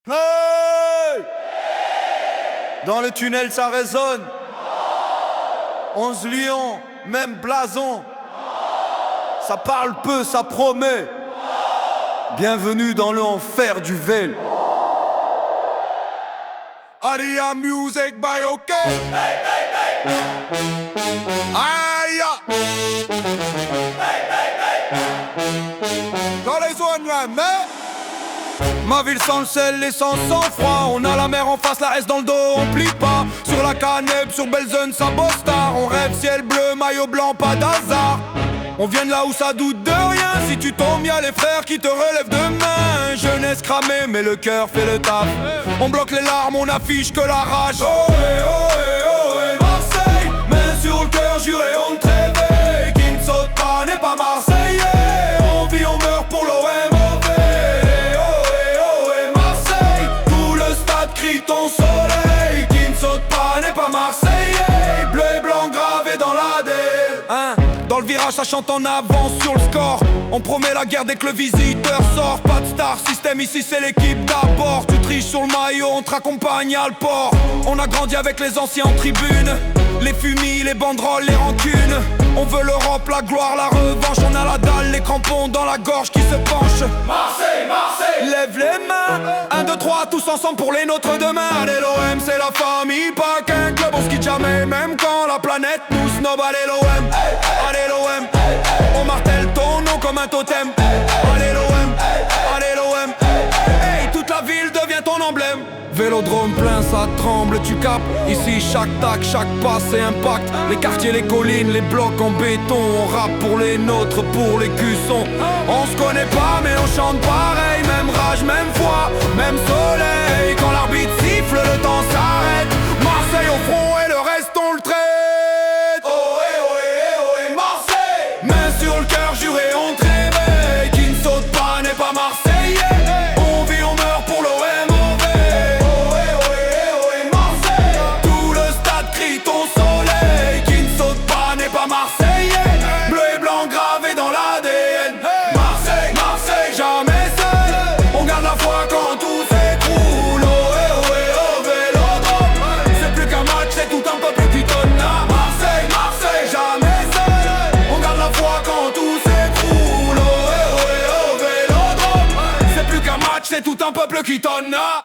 Hey! Dans le tunnel ça résonne. 11 lions, même blason. Ça parle peu, ça promet. Bienvenue dans l'enfer du Vel. Aria music by OK. Aïe. Dans les zones mais ma ville sans le sel et sans sang-froid. On a la mer en face, la S dans le dos, on plie pas. Sur la Caneb, sur Belzone, ça bosse tard. On rêve ciel bleu, maillot blanc, pas d'hasard. On vient de là où ça doute de rien. Si tu tombes, y'a les frères qui te relèvent demain. Jeunesse cramée, mais le cœur fait le taf. On bloque les larmes, on affiche que la rage. Oh eh, Marseille, main sur le cœur, juré, on te réveille. Qui ne saute pas n'est pas Marseillais. On vit, on meurt pour l'OM. Ton soleil qui ne saute pas n'est pas Marseillais. Bleu et blanc gravé dans l'ADN. Dans le virage ça chante en avance sur le score. On promet la guerre dès que le visiteur sort. Pas de star système ici c'est l'équipe d'abord. Tu triches sur le maillot, on te raccompagne à le port. On a grandi avec les anciens en tribune. Les fumis, les banderoles, les rancunes. On veut l'Europe, la gloire, la revanche. On a la dalle, les crampons dans la gorge qui se penchent. Marseille, Marseille, lève les mains. 1, 2, 3, tous ensemble pour les nôtres demain. Allez l'OM, c'est la famille, pas qu'un club. On se quitte jamais, même quand la planète nous snob. Allez l'OM, allez l'OM. On martèle ton nom comme un totem. Allez l'OM, allez l'OM. Hey, toute la ville devient ton emblème. Vélodrome plein, ça tremble, tu capes. Ici chaque tac, chaque pas c'est impact. Les quartiers, les collines, les blocs en béton. On rappe pour les nôtres, pour les cuissons. On se connaît pas mais on chante pareil. Même rage, même foi, même soleil. Quand l'arbitre siffle, le temps s'arrête. Marseille au front et le reste on le traite. Oh eh, Marseille. Main sur le cœur, juré, on te réveille. Qui ne saute pas n'est pas Marseillais. On vit, on meurt pour l'OM. Ton soleil qui ne saute pas n'est pas Marseillais. Bleu et blanc gravé dans l'ADN. Marseille, Marseille, jamais seul. On garde la foi quand tout s'écroule. Oh, Vélodrome. C'est plus qu'un match, c'est tout un peuple qui donne à Marseille, Marseille, jamais seul. On garde la foi quand tout s'écroule. Oh, Vélodrome. C'est plus qu'un match, c'est tout un peuple qui donne à